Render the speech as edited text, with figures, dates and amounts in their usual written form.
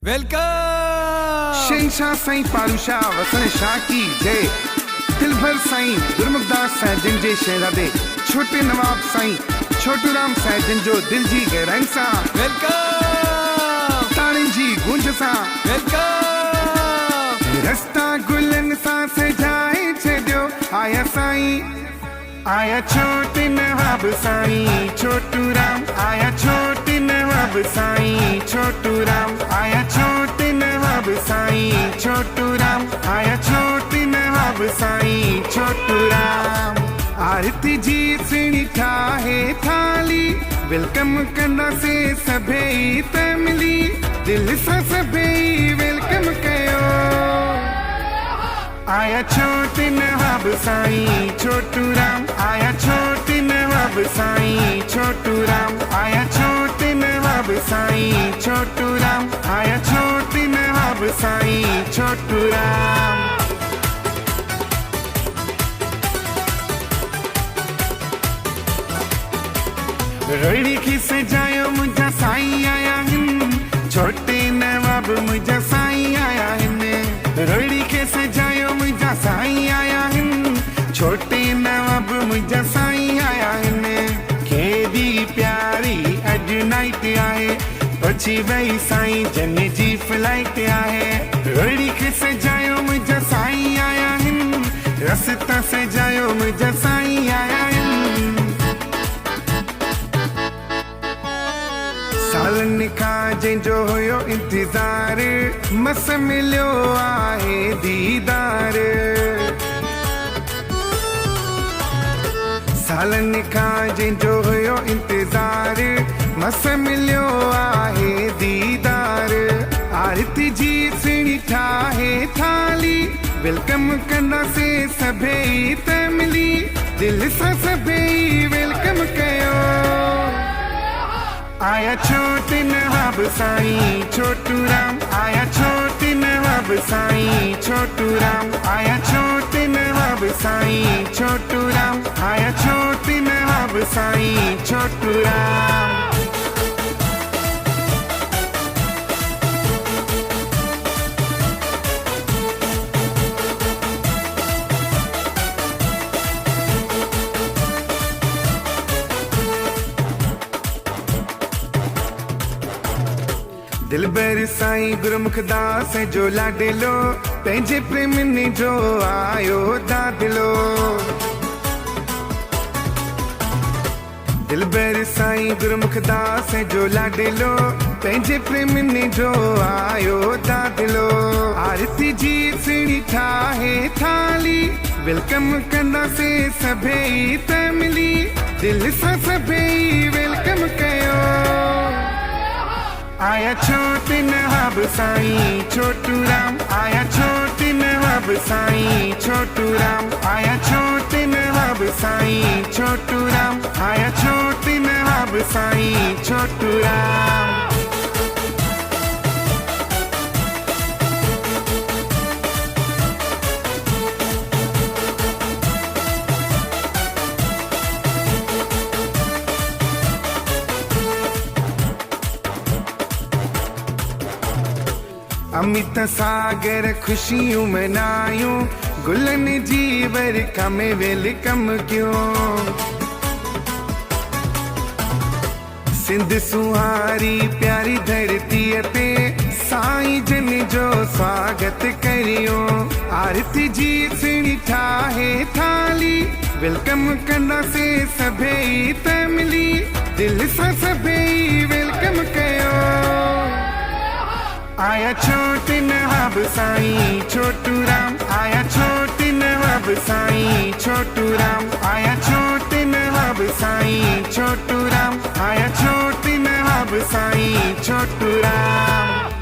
Welcome. शहनशाह साईं पारूशाह वसन शाह की जय। दिल भर साईं गुरमुखदास साईं जे शहजादे छोटे नवाब साईं छोटू राम साईं जो दिल जी गहराई सा वेलकम। ताणी जी गूंज सा वेलकम। रस्ता गुलन सा सजाए छॾियो आया साईं आया छोटे नवाब साईं छोटू राम आया छोटे नवाब साईं छोटू राम आया छोटे नवाब साईं छोटू राम आया छोटे नवाब साईं छोटू राम। आरती जी सुणी ठाहे थाली वेलकम कंदा से सभई फैमिली दिल सां सभई वेलकम कयो। आया छोटे नवाब साईं छोटू राम आया छोटे नवाब साईं छोटू राम आया छोटे नवाब साईं छोटू राम आया छोटे नवाब साईं छोटू राम। रोड़ी की सजायो मुझा साईं आया हिन छोटे नवाब मुझा साईं आया हिन रोड़ी के सजायो मुझा साईं आया हिन छोटे नवाब मुझा साईं आया हिन। केडी प्यारी अॼु नाइट आहे पची वई साईं जन जी फ्लाइट आहे। रोड़ी के सजायो मुझा साईं आया हिन रस्ता सजायो मुझा साईं आया हिन। सालन खां जंहिंजो हुयो इंतज़ार मस मिलियो आहे दीदार। सालन खां जंहिंजो हुयो इंतज़ार मस मिलियो आहे दीदार। आरती जी सुणी ठाहे थाली वेलकम कंदासे सभई फैमिली दिल सां सभई वेलकम कयो। आया छोटे नवाब साईं छोटू राम आया छोटे नवाब साईं छोटू राम आया छोटे नवाब साईं छोटू राम आया छोटे नवाब साईं छोटू राम। दिलबर साईं गुरमुखदास जो लाडलो पंहिंजे प्रेमिनी जो आयो दादलो। दिलबर साईं गुरमुखदास जो लाडलो पंहिंजे प्रेमिनी जो आयो दादलो। आरती जी सुणी ठाहे थाली वेलकम कंदासे सभई फैमिली दिल सां सभई वेलकम कयो। आया छोटे नवाब साईं छोटू राम आया छोटे नवाब साईं छोटू राम आया छोटे नवाब साईं छोटू राम आया छोटे नवाब साईं छोटू राम। अमित सागर खुशियों मनायूं गुलन जी बरखा में वेलकम क्यों। सिंध सुहारी प्यारी धरती पे साईं जन जो स्वागत करियो। आरती जी सुणी ठाहे थाली वेलकम कंदासे सभई फैमिली दिल सां सभई वेलकम कयो। आया छोटे नवाब साईं छोटू राम आया छोटे नवाब साईं छोटू राम आया छोटे नवाब साईं छोटू राम आया छोटे नवाब साईं छोटू राम।